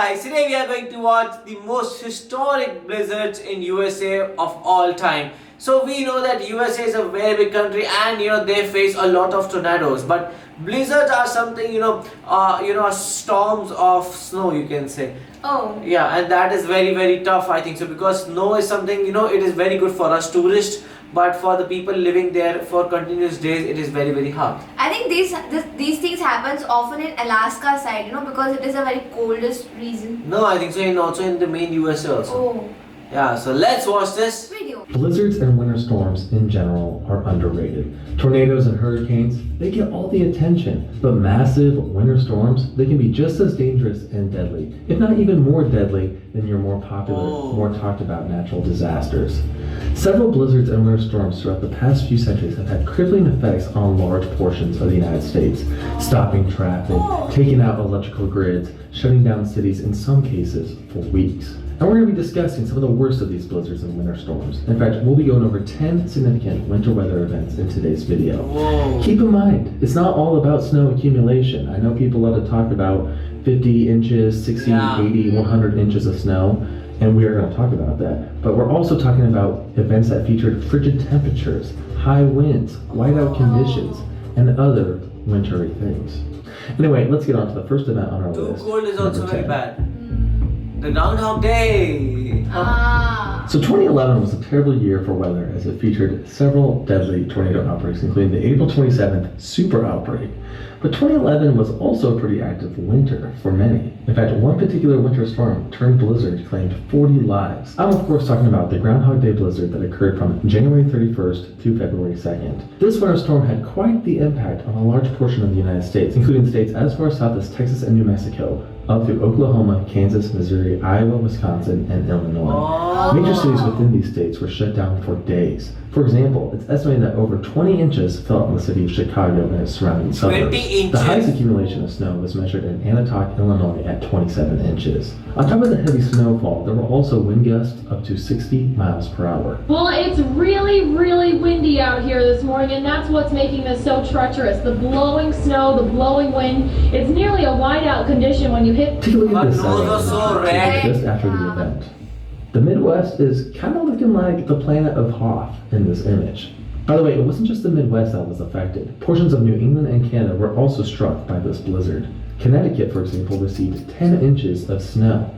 guys, today we are going to watch the most historic blizzards in USA of all time. So we know that USA is a very big country and they face a lot of tornadoes, but blizzards are something storms of snow, you can say. Oh. Yeah, and that is very tough, I think so, because snow is something, it is very good for us tourists, but for the people living there for continuous days, it is very hard. I think these things happens often in Alaska side, because it is a very coldest region. No, I think so, also in the main USA also. Oh. Yeah, so let's watch this Video. Blizzards and winter storms in general are underrated. Tornadoes and hurricanes, they get all the attention, but massive winter storms, they can be just as dangerous and deadly, if not even more deadly than your more popular, more talked about natural disasters. Several blizzards and winter storms throughout the past few centuries have had crippling effects on large portions of the United States, stopping traffic, taking out electrical grids, shutting down cities in some cases for weeks. And we're going to be discussing some of the worst of these blizzards and winter storms. In fact, we'll be going over 10 significant winter weather events in today's video. Whoa. Keep in mind, it's not all about snow accumulation. I know people love to talk about 50 inches, 60, 80, 100 inches of snow, and we are going to talk about that. But we're also talking about events that featured frigid temperatures, high winds, whiteout conditions, and other wintry things. Anyway, let's get on to the first event on our list. Too cold is also number very 10. bad. The Groundhog Day. So 2011 was a terrible year for weather as it featured several deadly tornado outbreaks, including the April 27th super outbreak. But 2011 was also a pretty active winter for many. In fact, one particular winter storm turned blizzard claimed 40 lives. I'm of course talking about the Groundhog Day blizzard that occurred from January 31st to February 2nd. This winter storm had quite the impact on a large portion of the United States, including states as far south as Texas and New Mexico, up through Oklahoma, Kansas, Missouri, Iowa, Wisconsin, and Illinois. Major cities within these states were shut down for days. For example, it's estimated that over 20 inches fell on the city of Chicago and its surrounding suburbs. 20 inches? The highest accumulation of snow was measured in Annatoch, Illinois at 27 inches. On top of the heavy snowfall, there were also wind gusts up to 60 miles per hour. Well, it's really windy out here this morning, and that's what's making this so treacherous. The blowing snow, the blowing wind. It's nearly a whiteout condition when you hit. Take a look at this But those are so red. just after the event. The Midwest is kind of looking like the planet of Hoth in this image. By the way, it wasn't just the Midwest that was affected. Portions of New England and Canada were also struck by this blizzard. Connecticut, for example, received 10 inches of snow.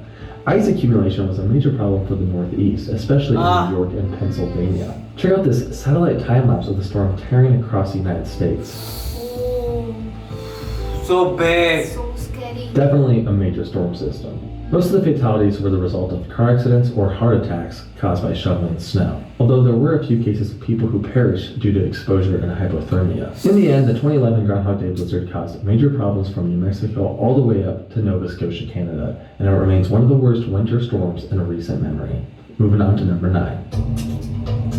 Ice accumulation was a major problem for the Northeast, especially in New York and Pennsylvania. Check out this satellite time-lapse of the storm tearing across the United States. Oh. So big. So scary. Definitely a major storm system. Most of the fatalities were the result of car accidents or heart attacks caused by shoveling snow, although there were a few cases of people who perished due to exposure and hypothermia. In the end, the 2011 Groundhog Day blizzard caused major problems from New Mexico all the way up to Nova Scotia, Canada, and it remains one of the worst winter storms in recent memory. Moving on to number 9.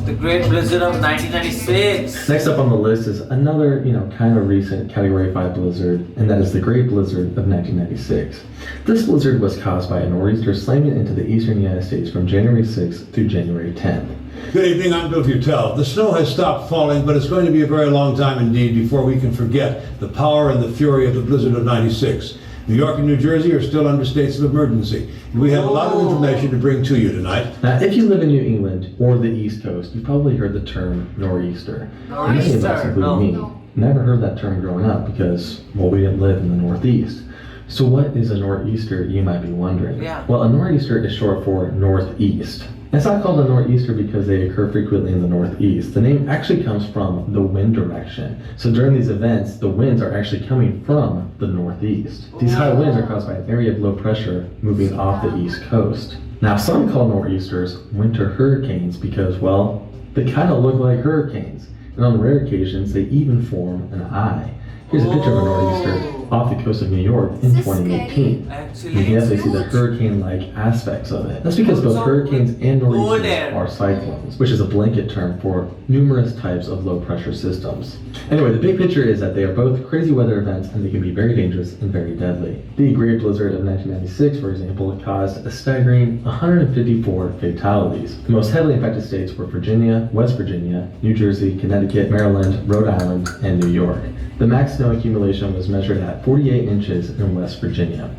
The Great Blizzard of 1996. Next up on the list is another, kind of recent Category 5 blizzard, and that is the Great Blizzard of 1996. This blizzard was caused by a nor'easter slamming into the eastern United States from January 6th through January 10th. Good evening, I'm Bill Futel. The snow has stopped falling, but it's going to be a very long time indeed before we can forget the power and the fury of the blizzard of 96. New York and New Jersey are still under states of emergency, and we have a lot of information to bring to you tonight. Now, if you live in New England or the East Coast, you've probably heard the term nor'easter. Many of us, including me, never heard that term growing up because, well, we didn't live in the Northeast. So what is a nor'easter, you might be wondering? Yeah. Well, a nor'easter is short for northeast. It's not called a nor'easter because they occur frequently in the northeast. The name actually comes from the wind direction. So during these events, the winds are actually coming from the northeast. These high winds are caused by an area of low pressure moving off the east coast. Now, some call nor'easters winter hurricanes because, well, they kind of look like hurricanes. And on rare occasions, they even form an eye. Here's a picture of a nor'easter off the coast of New York in 2018. Actually, You can definitely see the hurricane-like aspects of it. That's because both hurricanes and nor'easters are cyclones, which is a blanket term for numerous types of low-pressure systems. Anyway, the big picture is that they are both crazy weather events and they can be very dangerous and very deadly. The Great Blizzard of 1996, for example, caused a staggering 154 fatalities. The most heavily affected states were Virginia, West Virginia, New Jersey, Connecticut, Maryland, Rhode Island, and New York. The max snow accumulation was measured at 48 inches in West Virginia.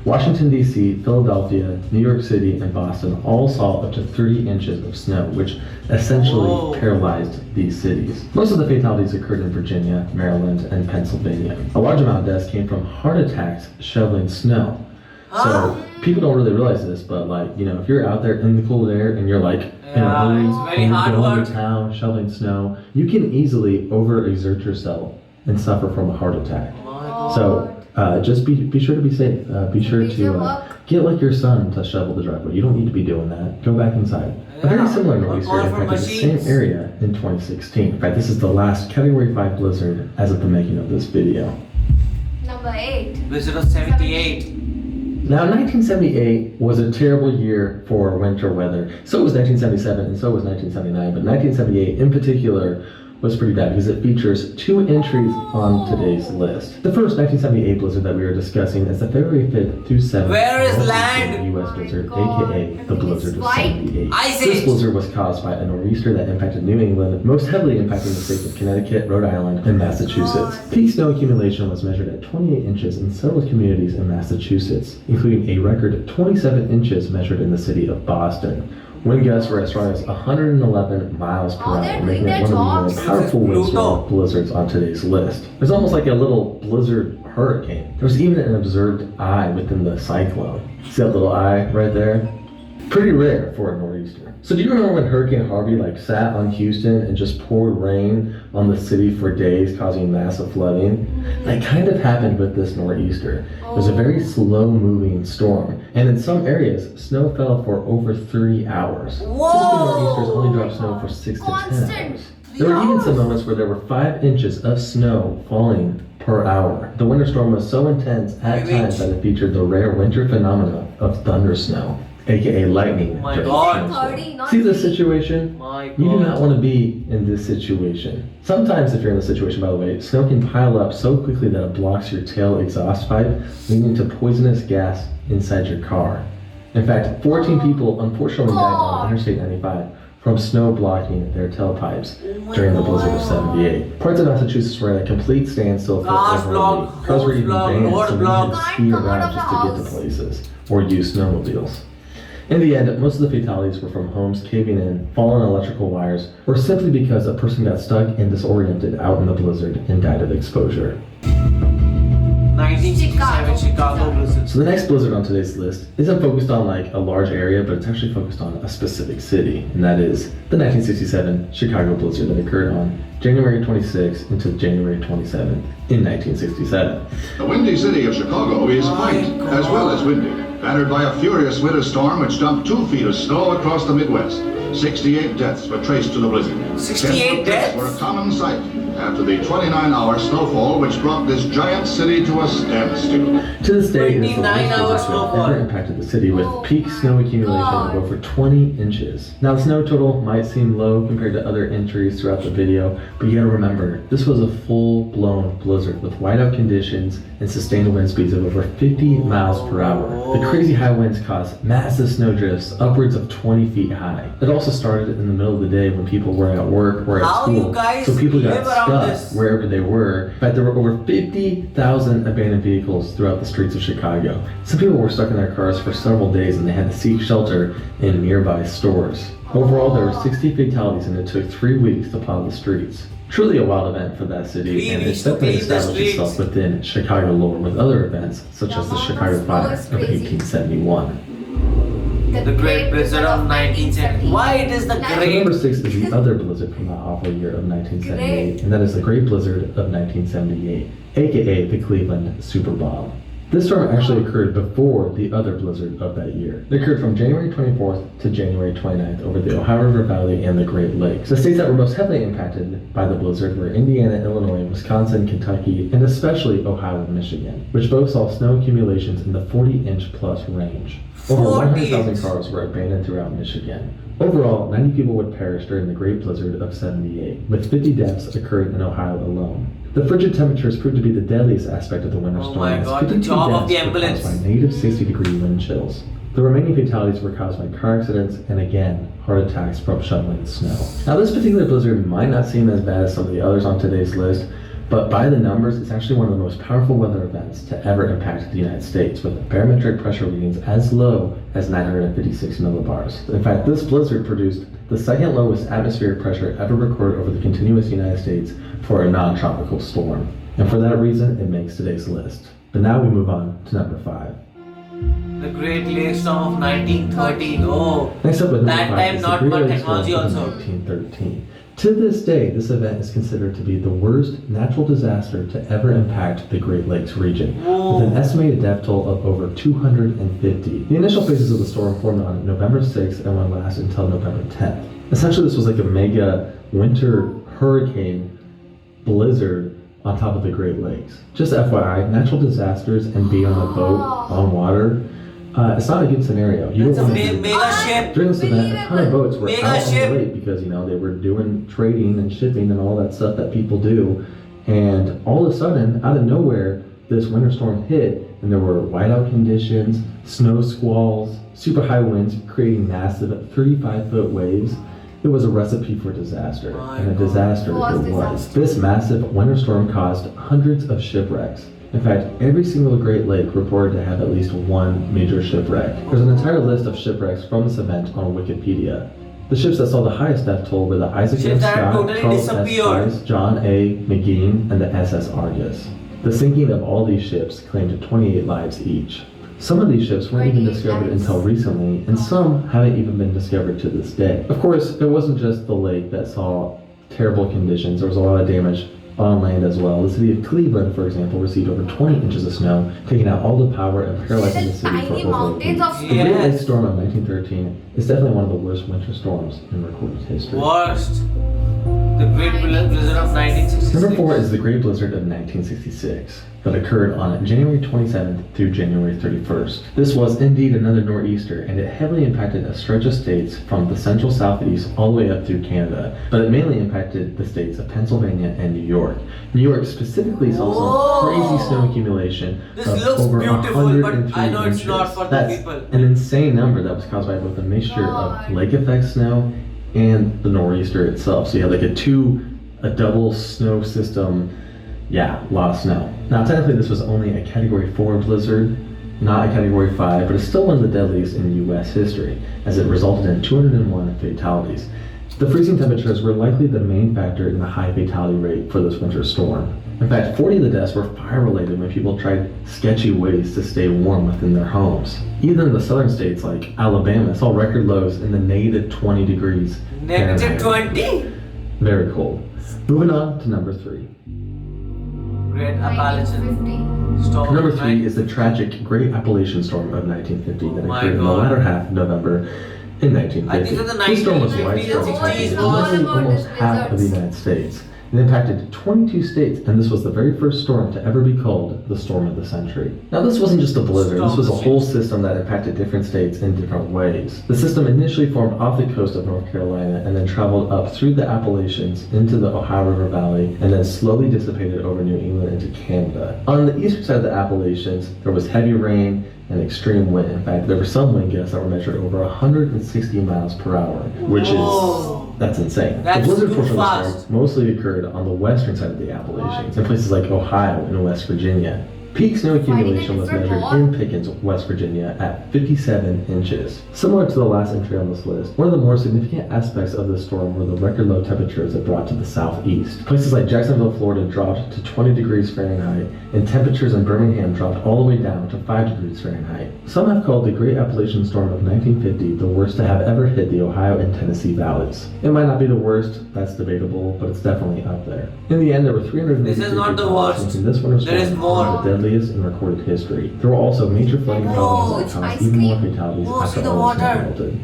Washington, D.C., Philadelphia, New York City, and Boston all saw up to 30 inches of snow, which essentially Whoa. paralyzed these cities. Most of the fatalities occurred in Virginia, Maryland, and Pennsylvania. A large amount of deaths came from heart attacks shoveling snow. So people don't really realize this, but if you're out there in the cold air and you're in a hurry, it's very and you're hard going work. to town shoveling snow, you can easily overexert yourself and suffer from a heart attack. So just be sure to be safe. Be sure to get your son to shovel the driveway. You don't need to be doing that. Go back inside. A very similar nor'easter Call for impacted the same machines. area in 2016. In fact, this is the last Category 5 blizzard as of the making of this video. Number 8. Blizzard of 78. Now, 1978 was a terrible year for winter weather. So was 1977 and so was 1979, but 1978 in particular was pretty bad because it features 2 entries on today's list. The first 1978 blizzard that we are discussing is the February 5th through 7th Where is Northeastern land? U.S. blizzard, Oh my God. aka the Blizzard of White. 78. Ice This Age. blizzard was caused by a nor'easter that impacted New England, most heavily impacting the states of Connecticut, Rhode Island, and Massachusetts. Peak snow accumulation was measured at 28 inches in several communities in Massachusetts, including a record 27 inches measured in the city of Boston. Wind gusts were as strong as 111 miles per Oh, they're hour, making doing it their one of the jobs. more powerful This is windstorm Pluto. blizzards on today's list. There's almost like a little blizzard hurricane. There was even an observed eye within the cyclone. See that little eye right there? Pretty rare for a nor'easter. So do you remember when Hurricane Harvey sat on Houston and just poured rain on the city for days, causing massive flooding? That kind of happened with this nor'easter. It was a very slow-moving storm, and in some areas, snow fell for over 30 hours. Typically, nor'easters only drop snow for 6 to 10 hours. There were even some moments where there were 5 inches of snow falling per hour. The winter storm was so intense at times that it featured the rare winter phenomena of thunder snow, aka lightning. My during God. snowstorms. 30, not See this 3. situation? My God. You do not want to be in this situation. Sometimes if you're in this situation, by the way, snow can pile up so quickly that it blocks your tail exhaust pipe, leading to poisonous gas inside your car. In fact, 14 people unfortunately died on Interstate 95 from snow blocking their tailpipes during the blizzard of 78. Parts of Massachusetts were at a complete standstill for Cars over a blocked, week. Cars were roads even blocked, banned, roads so we blocked. had to ski Can't come out around of just the to get to house. places or use snowmobiles. In the end, most of the fatalities were from homes caving in, fallen electrical wires, or simply because a person got stuck and disoriented out in the blizzard and died of exposure. 1967 Chicago Blizzard. So the next blizzard on today's list isn't focused on a large area, but it's actually focused on a specific city, and that is the 1967 Chicago blizzard that occurred on January 26 into January 27 in 1967. The windy city of Chicago is white as well as windy, battered by a furious winter storm which dumped 2 feet of snow across the Midwest. 68 deaths were traced to the blizzard. 68 deaths were a deaths? common sight after the 29-hour snowfall which brought this giant city to a standstill. To this day, it is the 29 worst hours blizzard that snowfall. ever impacted the city with peak snow accumulation of over 20 inches. Now the snow total might seem low compared to other entries throughout the video, but you gotta remember, this was a full-blown blizzard with whiteout conditions and sustained wind speeds of over 50 miles per hour. The crazy high winds caused massive snow drifts upwards of 20 feet high. It also started in the middle of the day when people were at work or at How school, you guys so people got live around stuck this? wherever they were. In fact, there were over 50,000 abandoned vehicles throughout the streets of Chicago. Some people were stuck in their cars for several days and they had to seek shelter in nearby stores. Overall, there were 60 fatalities and it took 3 weeks to plow the streets. Truly a wild event for that city, 3 and it weeks to definitely clean the established itself streets. within Chicago lore with other events, such as the Chicago Fire of 1871. The Great Blizzard of 1970. Why it is the So Great? number 6 is the other blizzard from that awful year of 1978, and that is the Great Blizzard of 1978, aka the Cleveland Super Bomb. This storm actually occurred before the other blizzard of that year. It occurred from January 24th to January 29th over the Ohio River Valley and the Great Lakes. The states that were most heavily impacted by the blizzard were Indiana, Illinois, Wisconsin, Kentucky, and especially Ohio and Michigan, which both saw snow accumulations in the 40-inch plus range. Over 100,000 cars were abandoned throughout Michigan. Overall, 90 people would perish during the Great Blizzard of 78, with 50 deaths occurring in Ohio alone. The frigid temperatures proved to be the deadliest aspect of the winter Oh storm, my as God, the 52 job of deaths the were ambulance. caused by negative 60-degree wind chills. The remaining fatalities were caused by car accidents and again, heart attacks from shoveling snow. Now this particular blizzard might not seem as bad as some of the others on today's list, But by the numbers, it's actually one of the most powerful weather events to ever impact the United States, with barometric pressure readings as low as 956 millibars. In fact, this blizzard produced the second lowest atmospheric pressure ever recorded over the continuous United States for a non-tropical storm. And for that reason, it makes today's list. But now we move on to number 5. The Great Lakes Storm of 1913. Oh, Next up with that number 5 time is not the Great much Lakes Storm technology of also. 1913. To this day, this event is considered to be the worst natural disaster to ever impact the Great Lakes region, with an estimated death toll of over 250. The initial phases of the storm formed on November 6th and would last until November 10th. Essentially, this was like a mega winter hurricane blizzard on top of the Great Lakes. Just FYI, natural disasters and being on a boat on water, it's not a good scenario. You It's don't a want to do mega ship. During this event, a ton of boats were Mega out on ship. the lake because, they were doing trading and shipping and all that stuff that people do. And all of a sudden, out of nowhere, this winter storm hit, and there were whiteout conditions, snow squalls, super high winds, creating massive 35-foot waves. It was a recipe for disaster, and a disaster it was. This massive winter storm caused hundreds of shipwrecks. In fact, every single Great Lake reported to have at least one major shipwreck. There's an entire list of shipwrecks from this event on Wikipedia. The ships that saw the highest death toll were the Isaac M. Ships that Scott, totally Charles S. disappeared. Price, John A. McGean, and the SS Argus. The sinking of all these ships claimed 28 lives each. Some of these ships weren't even 28 discovered lives. until recently, and some haven't even been discovered to this day. Of course, it wasn't just the lake that saw terrible conditions. There was a lot of damage on land as well. The city of Cleveland, for example, received over 20 inches of snow, taking out all the power and paralyzing the city for Tiny over a mountains week. of The snow. Great Lakes Storm of 1913 is definitely one of the worst winter storms in recorded history. Worst. The Great Blizzard of 1966. Number 4 is the Great Blizzard of 1966 that occurred on January 27th through January 31st. This was indeed another nor'easter, and it heavily impacted a stretch of states from the central southeast all the way up through Canada, but it mainly impacted the states of Pennsylvania and New York. New York specifically saw some crazy snow accumulation This of looks over beautiful, 103 but I know it's not inches. for the That's people. an insane number that was caused by both a mixture of lake effect snow and the nor'easter itself. So you had like a double snow system. Yeah, a lot of snow. Now technically this was only a category 4 blizzard, not a category 5, but it's still one of the deadliest in US history, as it resulted in 201 fatalities. The freezing temperatures were likely the main factor in the high fatality rate for this winter storm. In fact, 40 of the deaths were fire-related when people tried sketchy ways to stay warm within their homes. Even in the southern states like Alabama saw record lows in the negative 20 degrees Negative Fahrenheit. 20. Very cold. Moving on to number 3. Great Appalachian Storm. Number 3 is the tragic Great Appalachian Storm of 1950 that my occurred in the God. latter half of November in 1950. I think in the This storm was 1950s widespread, and impacting 60s literally was- almost half of the United States. It impacted 22 states, and this was the very first storm to ever be called the Storm of the Century. Now, this wasn't just a blizzard, this was a whole system that impacted different states in different ways. The system initially formed off the coast of North Carolina and then traveled up through the Appalachians into the Ohio River Valley and then slowly dissipated over New England into Canada. On the eastern side of the Appalachians, there was heavy rain and extreme wind. In fact, there were some wind gusts that were measured over 160 miles per hour, which Whoa. that's insane. That's the blizzard too portion of the fast. storm mostly occurred on the western side of the Appalachians, in places like Ohio and West Virginia. Peak snow accumulation was measured in Pickens, West Virginia at 57 inches. Similar to the last entry on this list, one of the more significant aspects of this storm were the record low temperatures it brought to the southeast. Places like Jacksonville, Florida dropped to 20 degrees Fahrenheit, and temperatures in Birmingham dropped all the way down to 5 degrees Fahrenheit. Some have called the Great Appalachian Storm of 1950 the worst to have ever hit the Ohio and Tennessee valleys. It might not be the worst, that's debatable, but it's definitely up there. In the end, there were 383 This is not the fatalities, worst. making this winter There is storm more. one of the deadliest in recorded history. There were also major flooding problems that caused even more fatalities Oh, see after the all the snow water. melted.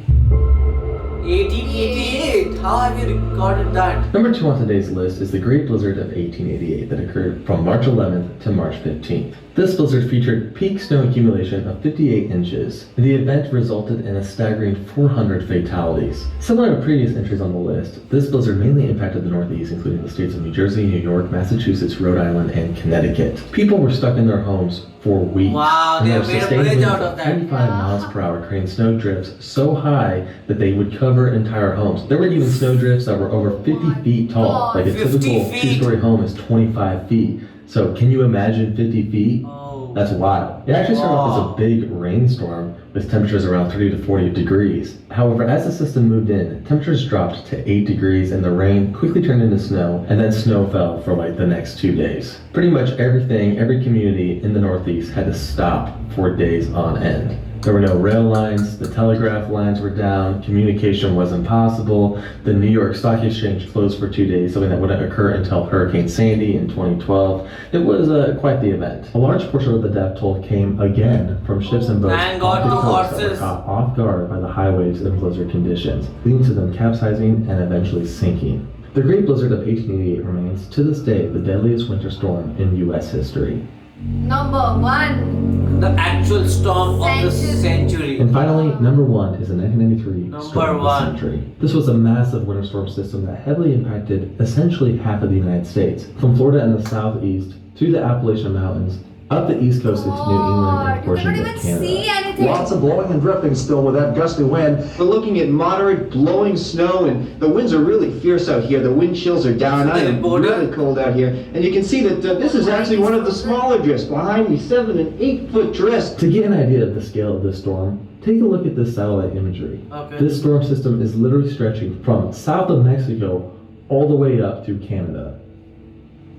1888. How have you recorded that? Number 2 on today's list is the Great Blizzard of 1888 that occurred from March 11th to March 15th. This blizzard featured peak snow accumulation of 58 inches. The event resulted in a staggering 400 fatalities. Similar to previous entries on the list, this blizzard mainly impacted the Northeast, including the states of New Jersey, New York, Massachusetts, Rhode Island, and Connecticut. People were stuck in their homes for weeks. Wow, And they there have were made a sustained bridge winds out of of that. 25 miles per hour, creating snow drifts so high that they would cover entire homes. There were even snow drifts that were over 50 feet tall. Like a 50 typical feet. two-story home is 25 feet. So can you imagine 50 feet? Oh. That's wild. It actually started off as a big rainstorm with temperatures around 30 to 40 degrees. However, as the system moved in, temperatures dropped to 8 degrees and the rain quickly turned into snow, and then snow fell for like the next 2 days. Pretty much everything, every community in the Northeast had to stop for days on end. There were no rail lines, the telegraph lines were down, communication was impossible, the New York Stock Exchange closed for 2 days, something that wouldn't occur until Hurricane Sandy in 2012. It was quite the event. A large portion of the death toll came again from ships and boats Thank God, off the no coast that were horses. caught off guard by the high waves and blizzard conditions, leading to them capsizing and eventually sinking. The Great Blizzard of 1888 remains, to this day, the deadliest winter storm in U.S. history. Number 1. The actual storm of the century. And finally, number 1 is the 1993 Number storm of the one. century. This was a massive winter storm system that heavily impacted essentially half of the United States, from Florida and the southeast to the Appalachian Mountains, up the east coast into New England and You portions cannot of even Canada. see anything. Lots of blowing and drifting still with that gusty wind. We're looking at moderate blowing snow, and the winds are really fierce out here. The wind chills are down. I am really cold out here. And you can see that this is actually one of the smaller drifts. Behind me, 7 and 8 foot drifts. To get an idea of the scale of this storm, take a look at this satellite imagery. Okay. This storm system is literally stretching from south of Mexico all the way up through Canada.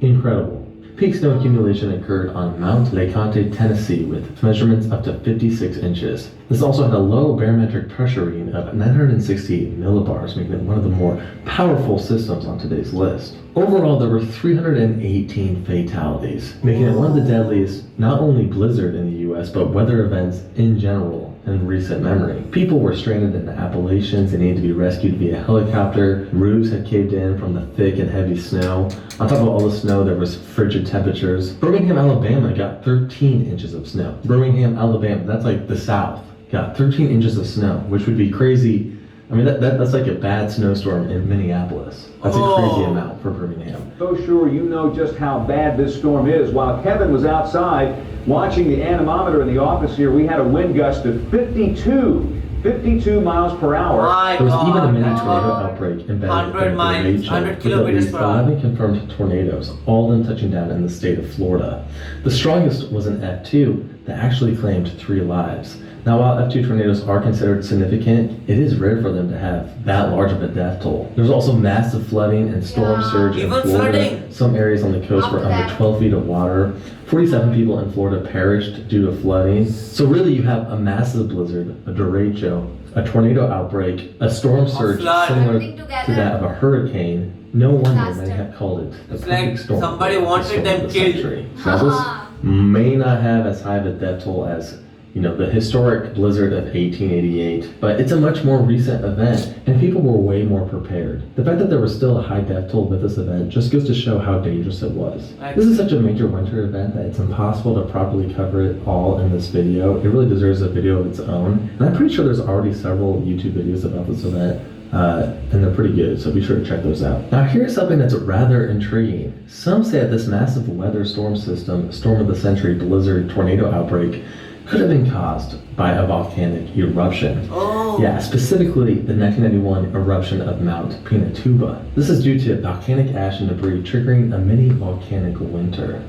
Incredible. Peak snow accumulation occurred on Mount LeConte, Tennessee, with measurements up to 56 inches. This also had a low barometric pressure reading of 960 millibars, making it one of the more powerful systems on today's list. Overall, there were 318 fatalities, making it one of the deadliest, not only blizzard in the US, but weather events in general in recent memory. People were stranded in the Appalachians and needed to be rescued via helicopter. Roofs had caved in from the thick and heavy snow. On top of all the snow, there was frigid temperatures. Birmingham, Alabama got 13 inches of snow. Birmingham, Alabama, that's like the South, got 13 inches of snow, which would be crazy. I mean, that's like a bad snowstorm in Minneapolis. That's a crazy amount for Birmingham. So sure you know just how bad this storm is. While Kevin was outside watching the anemometer in the office here, we had a wind gust of 52 miles per hour. My There was God. even a mini tornado outbreak embedded 100 in miles, the 100 with kilometers at least per hour. 11 confirmed tornadoes, all of them touching down in the state of Florida. The strongest was an F2 that actually claimed 3 lives. Now, while F2 tornadoes are considered significant, it is rare for them to have that large of a death toll. There was also massive flooding and storm surge in Even Florida. flooding. Some areas on the coast were After under that. 12 feet of water. 47 people in Florida perished due to flooding. So really, you have a massive blizzard, a derecho, a tornado outbreak, a storm surge flood. similar Everything to together. that of a hurricane. No wonder Disaster. many have called it the It's perfect like storm. somebody the wanted storm them of the killed. century. Now this may not have as high of a death toll as the historic blizzard of 1888, but it's a much more recent event, and people were way more prepared. The fact that there was still a high death toll with this event just goes to show how dangerous it was. This is such a major winter event that it's impossible to properly cover it all in this video. It really deserves a video of its own, and I'm pretty sure there's already several YouTube videos about this event, and they're pretty good, so be sure to check those out. Now here's something that's rather intriguing. Some say that this massive weather storm system, storm of the century, blizzard, tornado outbreak, could have been caused by a volcanic eruption. Oh. Yeah, specifically the 1991 eruption of Mount Pinatubo. This is due to volcanic ash and debris triggering a mini volcanic winter.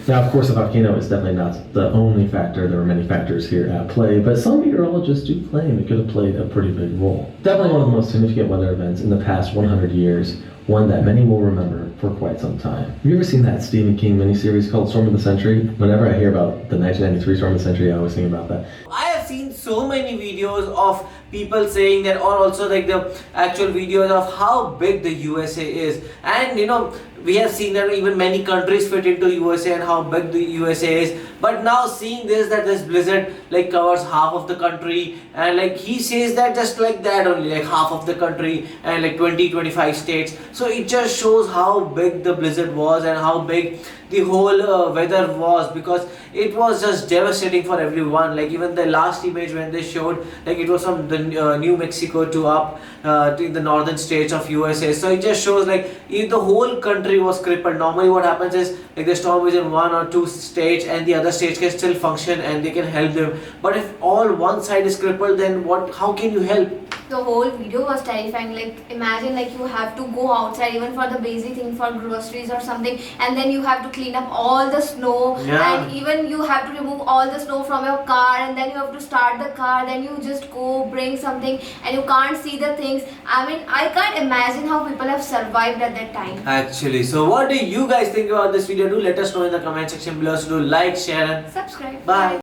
Now, of course, a volcano is definitely not the only factor. There are many factors here at play, but some meteorologists do claim it could have played a pretty big role. Definitely one of the most significant weather events in the past 100 years, one that many will remember for quite some time. Have you ever seen that Stephen King miniseries called Storm of the Century? Whenever I hear about the 1993 Storm of the Century, I always think about that. I have seen so many videos of people saying that, or also like the actual videos of how big the USA is, and we have seen that even many countries fit into USA and how big the USA is. But now seeing that this blizzard like covers half of the country, and like he says that just like that only, like half of the country and like 20-25 states. So it just shows how big the blizzard was and how big the whole weather was, because it was just devastating for everyone. Like even the last image when they showed, like it was from the New Mexico to up to the northern states of USA. So it just shows like if the whole country country was crippled. Normally what happens is, like, the storm is in one or two states and the other states can still function and they can help them. But if all one side is crippled, then how can you help? The whole video was terrifying. Like, imagine like you have to go outside even for the basic thing, for groceries or something, and then you have to clean up all the snow, and even you have to remove all the snow from your car, and then you have to start the car, then you just go bring something and you can't see the things. I mean, I can't imagine how people have survived at that time. Actually, so what do you guys think about this video? Do let us know in the comment section below. So do like, share and Subscribe. bye.